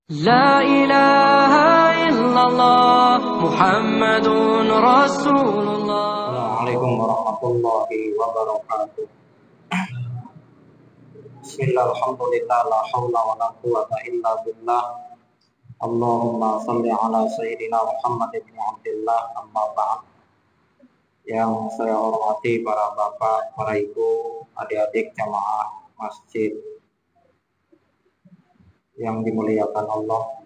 لا إله إلا الله محمد رسول الله. Assalamualaikum warahmatullahi wabarakatuh. Bismillah, alhamdulillah, la hawla wa la quwata illa billah. Allahumma salli ala sayyidina Muhammad ibn Abdullah, amma ba'd. Yang saya hormati para bapak, para ibu, adik-adik jamaah masjid yang dimuliakan Allah.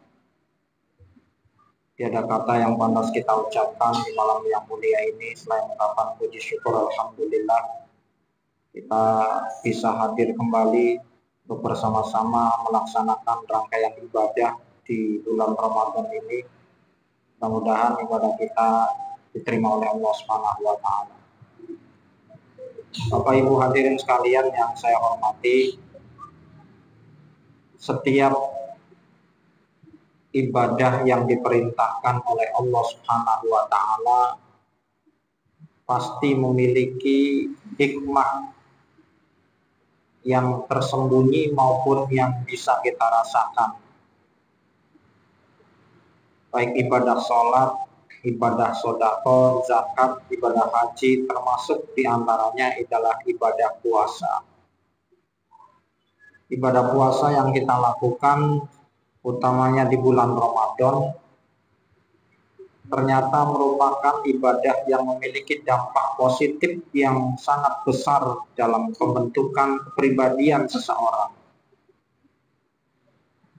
Tiada kata yang pantas kita ucapkan di malam yang mulia ini selain ungkapan puji syukur alhamdulillah kita bisa hadir kembali untuk bersama-sama melaksanakan rangkaian ibadah di bulan Ramadan ini. Mudah-mudahan ibadah kita diterima oleh Allah Subhanahu wa taala. Bapak Ibu hadirin sekalian yang saya hormati, setiap ibadah yang diperintahkan oleh Allah Subhanahu wa taala pasti memiliki hikmah yang tersembunyi maupun yang bisa kita rasakan. Baik ibadah sholat, ibadah sedekah, zakat, ibadah haji, termasuk diantaranya adalah ibadah puasa. Ibadah puasa yang kita lakukan utamanya di bulan Ramadan ternyata merupakan ibadah yang memiliki dampak positif yang sangat besar dalam pembentukan kepribadian seseorang.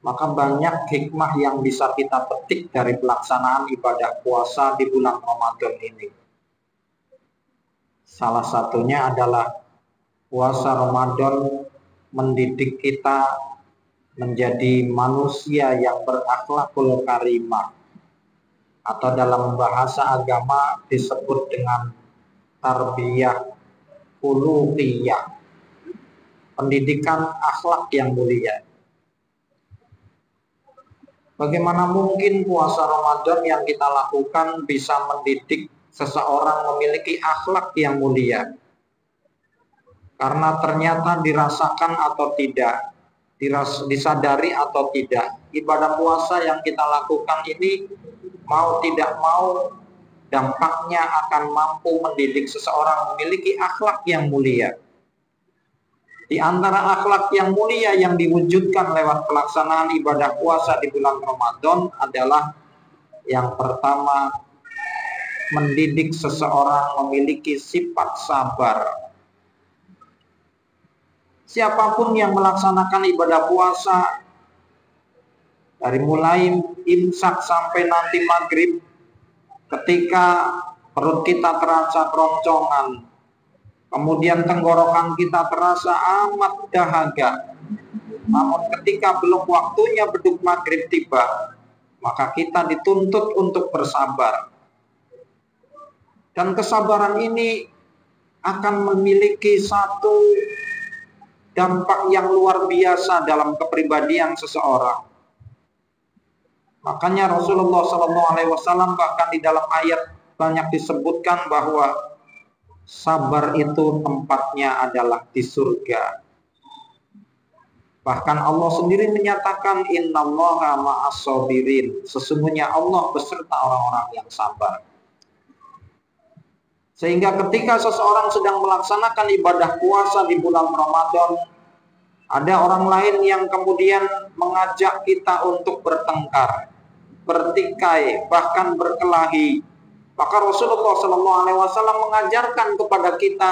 Maka banyak hikmah yang bisa kita petik dari pelaksanaan ibadah puasa di bulan Ramadan ini. Salah satunya adalah puasa Ramadan mendidik kita menjadi manusia yang berakhlakul karimah, atau dalam bahasa agama disebut dengan tarbiyah khuluqiyah, pendidikan akhlak yang mulia. Bagaimana mungkin puasa Ramadan yang kita lakukan bisa mendidik seseorang memiliki akhlak yang mulia? Karena ternyata dirasakan atau tidak, disadari atau tidak, ibadah puasa yang kita lakukan ini mau tidak mau dampaknya akan mampu mendidik seseorang memiliki akhlak yang mulia. Di antara akhlak yang mulia yang diwujudkan lewat pelaksanaan ibadah puasa di bulan Ramadan adalah yang pertama, mendidik seseorang memiliki sifat sabar. Siapapun yang melaksanakan ibadah puasa dari mulai imsak sampai nanti maghrib, ketika perut kita terasa keroncongan, kemudian tenggorokan kita terasa amat dahaga, namun ketika belum waktunya beduk maghrib tiba, maka kita dituntut untuk bersabar. Dan kesabaran ini akan memiliki satu dampak yang luar biasa dalam kepribadian seseorang. Makanya Rasulullah SAW bahkan di dalam ayat banyak disebutkan bahwa sabar itu tempatnya adalah di surga. Bahkan Allah sendiri menyatakan innallaha ma'as-sabirin, sesungguhnya Allah beserta orang-orang yang sabar. Sehingga ketika seseorang sedang melaksanakan ibadah puasa di bulan Ramadan, ada orang lain yang kemudian mengajak kita untuk bertengkar, bertikai, bahkan berkelahi. Maka Rasulullah SAW mengajarkan kepada kita,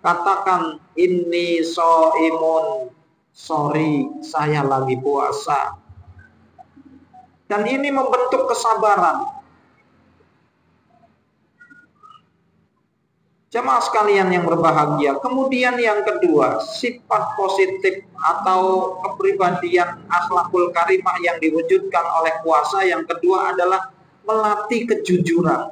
katakan inni shaimun, sorry saya lagi puasa. Dan ini membentuk kesabaran. Jemaah sekalian yang berbahagia, kemudian yang kedua, sifat positif atau kepribadian akhlakul karimah yang diwujudkan oleh puasa yang kedua adalah melatih kejujuran.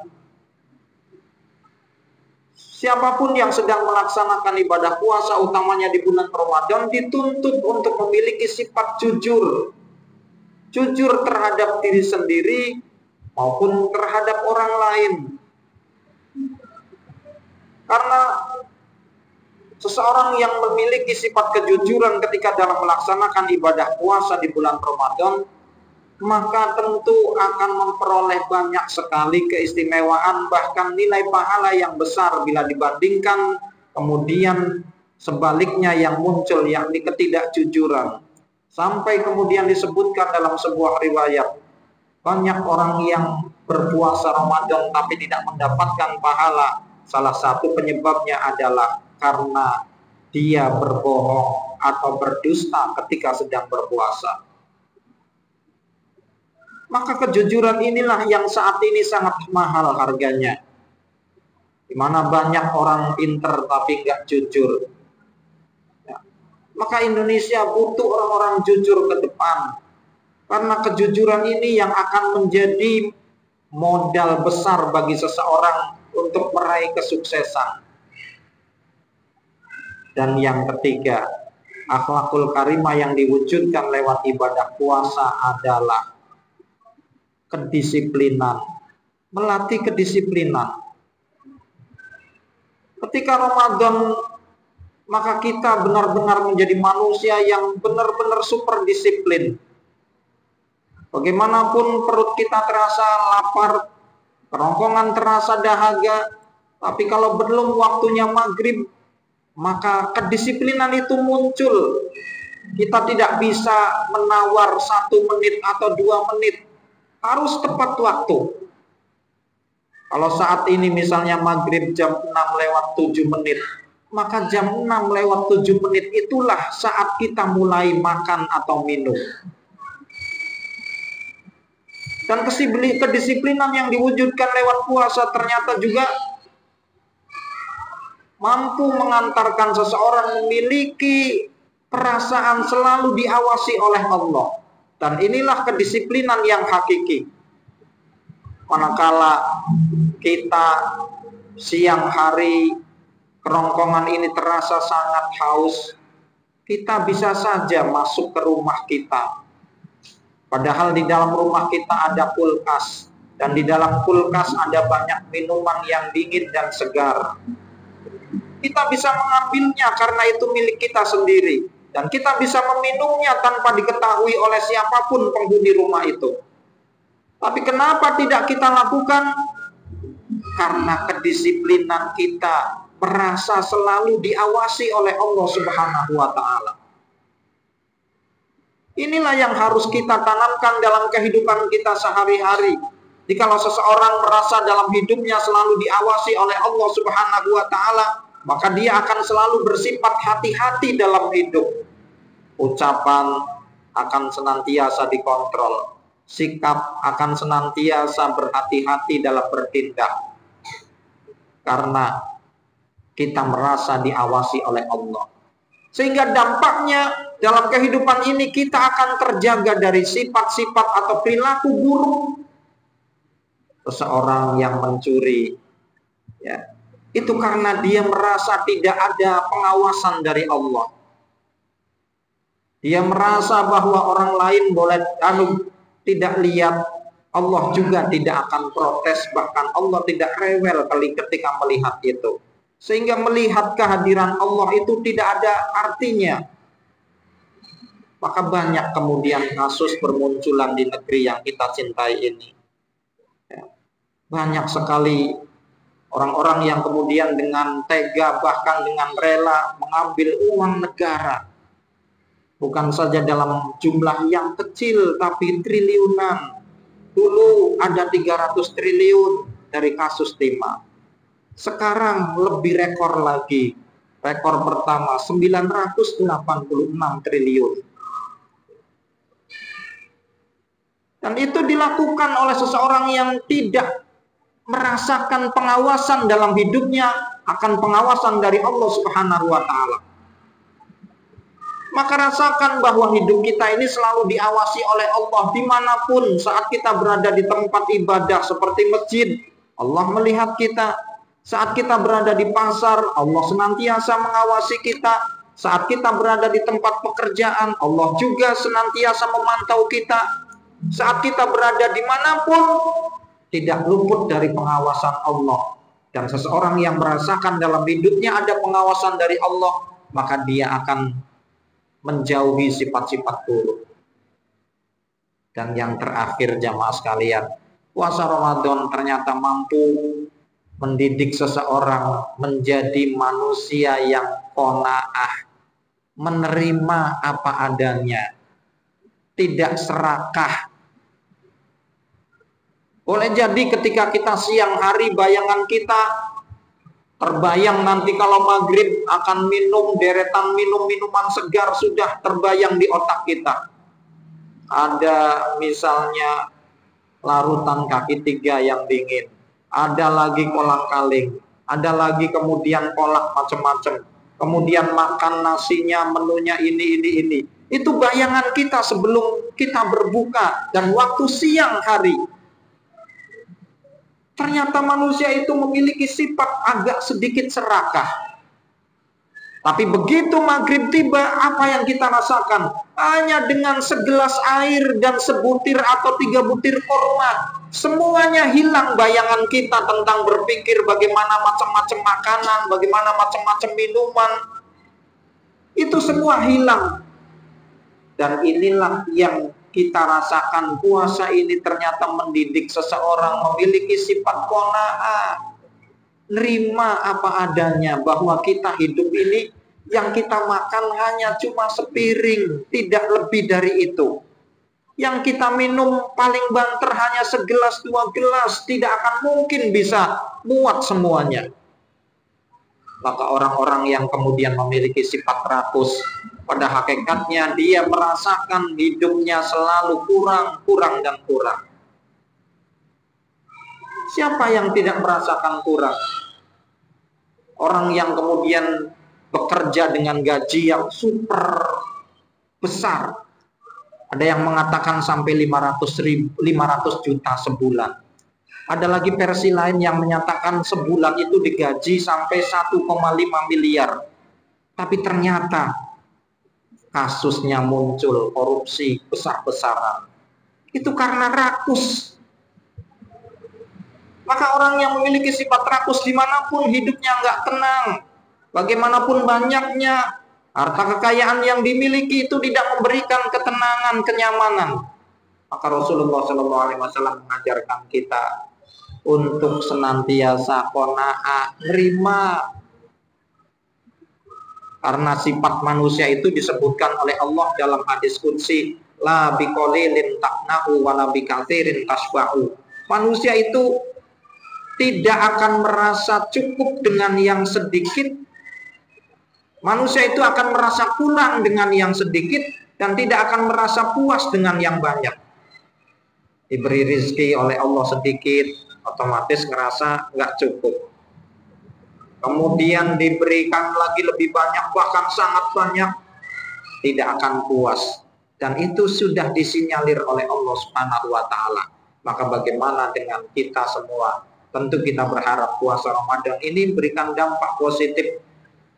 Siapapun yang sedang melaksanakan ibadah puasa utamanya di bulan Ramadan dituntut untuk memiliki sifat jujur. Jujur terhadap diri sendiri maupun terhadap orang lain. Karena seseorang yang memiliki sifat kejujuran ketika dalam melaksanakan ibadah puasa di bulan Ramadan maka tentu akan memperoleh banyak sekali keistimewaan, bahkan nilai pahala yang besar bila dibandingkan kemudian sebaliknya yang muncul, yakni ketidakjujuran. Sampai kemudian disebutkan dalam sebuah riwayat, banyak orang yang berpuasa Ramadan tapi tidak mendapatkan pahala. Salah satu penyebabnya adalah karena dia berbohong atau berdusta ketika sedang berpuasa. Maka kejujuran inilah yang saat ini sangat mahal harganya. Di mana banyak orang pinter tapi nggak jujur. Ya. Maka Indonesia butuh orang-orang jujur ke depan. Karena kejujuran ini yang akan menjadi modal besar bagi seseorang untuk meraih kesuksesan. Dan yang ketiga, akhlakul karimah yang diwujudkan lewat ibadah puasa adalah kedisiplinan, melatih kedisiplinan. Ketika Ramadan, maka kita benar-benar menjadi manusia yang benar-benar super disiplin. Bagaimanapun perut kita terasa lapar, kerongkongan terasa dahaga, tapi kalau belum waktunya maghrib, maka kedisiplinan itu muncul. Kita tidak bisa menawar 1 menit atau 2 menit. Harus tepat waktu. Kalau saat ini misalnya maghrib jam 6 lewat 7 menit, maka jam 6 lewat 7 menit itulah saat kita mulai makan atau minum. Dan kedisiplinan yang diwujudkan lewat puasa ternyata juga mampu mengantarkan seseorang memiliki perasaan selalu diawasi oleh Allah. Dan inilah kedisiplinan yang hakiki. Manakala kita siang hari kerongkongan ini terasa sangat haus, kita bisa saja masuk ke rumah kita. Padahal di dalam rumah kita ada kulkas, dan di dalam kulkas ada banyak minuman yang dingin dan segar. Kita bisa mengambilnya karena itu milik kita sendiri. Dan kita bisa meminumnya tanpa diketahui oleh siapapun penghuni rumah itu. Tapi kenapa tidak kita lakukan? Karena kedisiplinan kita merasa selalu diawasi oleh Allah Subhanahu wa Ta'ala. Inilah yang harus kita tanamkan dalam kehidupan kita sehari-hari. Jikalau seseorang merasa dalam hidupnya selalu diawasi oleh Allah Subhanahu wa Ta'ala, maka dia akan selalu bersifat hati-hati dalam hidup. Ucapan akan senantiasa dikontrol. Sikap akan senantiasa berhati-hati dalam bertindak. Karena kita merasa diawasi oleh Allah. Sehingga dampaknya dalam kehidupan ini kita akan terjaga dari sifat-sifat atau perilaku buruk. Seseorang yang mencuri, ya, itu karena dia merasa tidak ada pengawasan dari Allah. Dia merasa bahwa orang lain boleh tidak lihat, Allah juga tidak akan protes, bahkan Allah tidak rewel ketika melihat itu. Sehingga melihat kehadiran Allah itu tidak ada artinya. Maka banyak kemudian kasus bermunculan di negeri yang kita cintai ini. Banyak sekali orang-orang yang kemudian dengan tega bahkan dengan rela mengambil uang negara. Bukan saja dalam jumlah yang kecil tapi triliunan. Dulu ada 300 triliun dari kasus timah. Sekarang lebih rekor lagi. Rekor pertama 986 triliun. Dan itu dilakukan oleh seseorang yang tidak merasakan pengawasan dalam hidupnya akan pengawasan dari Allah Subhanahu wa Ta'ala. Maka rasakan bahwa hidup kita ini selalu diawasi oleh Allah dimanapun. Saat kita berada di tempat ibadah seperti masjid, Allah melihat kita. Saat kita berada di pasar, Allah senantiasa mengawasi kita. Saat kita berada di tempat pekerjaan, Allah juga senantiasa memantau kita. Saat kita berada dimanapun, tidak luput dari pengawasan Allah. Dan seseorang yang merasakan dalam hidupnya ada pengawasan dari Allah, maka dia akan menjauhi sifat-sifat buruk. Dan yang terakhir jamaah sekalian, puasa Ramadan ternyata mampu mendidik seseorang menjadi manusia yang qanaah, menerima apa adanya, tidak serakah. Boleh jadi ketika kita siang hari bayangan kita terbayang nanti kalau maghrib akan minum deretan minuman segar, sudah terbayang di otak kita. Ada misalnya larutan kaki tiga yang dingin, ada lagi kolang-kaling, ada lagi kemudian kolak macam-macam, kemudian makan nasinya, menunya ini. Itu bayangan kita sebelum kita berbuka dan waktu siang hari. Ternyata manusia itu memiliki sifat agak sedikit serakah. Tapi begitu maghrib tiba, apa yang kita rasakan? Hanya dengan segelas air dan sebutir atau 3 butir kurma, semuanya hilang bayangan kita tentang berpikir bagaimana macam-macam makanan, bagaimana macam-macam minuman. Itu semua hilang. Dan inilah yang kita rasakan, puasa ini ternyata mendidik seseorang memiliki sifat qanaah. Nerima apa adanya, bahwa kita hidup ini yang kita makan hanya cuma sepiring, tidak lebih dari itu. Yang kita minum paling banter hanya segelas 2 gelas, tidak akan mungkin bisa muat semuanya. Maka orang-orang yang kemudian memiliki sifat rakus, pada hakikatnya dia merasakan hidupnya selalu kurang dan kurang. Siapa yang tidak merasakan kurang? Orang yang kemudian bekerja dengan gaji yang super besar. Ada yang mengatakan sampai 500 juta sebulan. Ada lagi versi lain yang menyatakan sebulan itu digaji sampai 1,5 miliar. Tapi ternyata kasusnya muncul korupsi besar-besaran. Itu karena rakus. Maka orang yang memiliki sifat rakus dimanapun hidupnya nggak tenang. Bagaimanapun banyaknya harta kekayaan yang dimiliki itu tidak memberikan ketenangan, kenyamanan. Maka Rasulullah SAW mengajarkan kita untuk senantiasa qanaah, nerima. Karena sifat manusia itu disebutkan oleh Allah dalam hadis qudsi, la biqalilin taqna'u wa la bikatsirin tasba'u. Manusia itu tidak akan merasa cukup dengan yang sedikit. Manusia itu akan merasa kurang dengan yang sedikit dan tidak akan merasa puas dengan yang banyak. Diberi rezeki oleh Allah sedikit, otomatis ngerasa nggak cukup. Kemudian diberikan lagi lebih banyak, bahkan sangat banyak, tidak akan puas. Dan itu sudah disinyalir oleh Allah Subhanahu wa Ta'ala. Maka bagaimana dengan kita semua? Tentu kita berharap puasa Ramadan ini berikan dampak positif,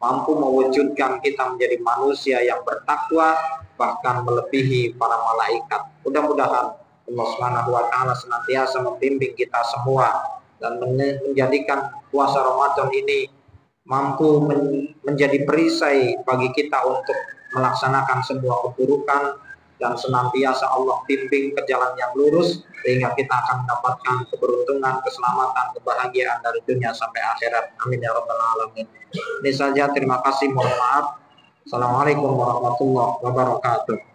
mampu mewujudkan kita menjadi manusia yang bertakwa, bahkan melebihi para malaikat. Mudah-mudahan Allah Subhanahu wa Ta'ala senantiasa membimbing kita semua dan menjadikan puasa Ramadan ini mampu menjadi perisai bagi kita untuk melaksanakan semua keburukan, dan senantiasa Allah bimbing ke jalan yang lurus sehingga kita akan mendapatkan keberuntungan, keselamatan, kebahagiaan dari dunia sampai akhirat. Amin ya rabbal alamin. Ini saja, terima kasih, mohon maaf. Assalamualaikum warahmatullahi wabarakatuh.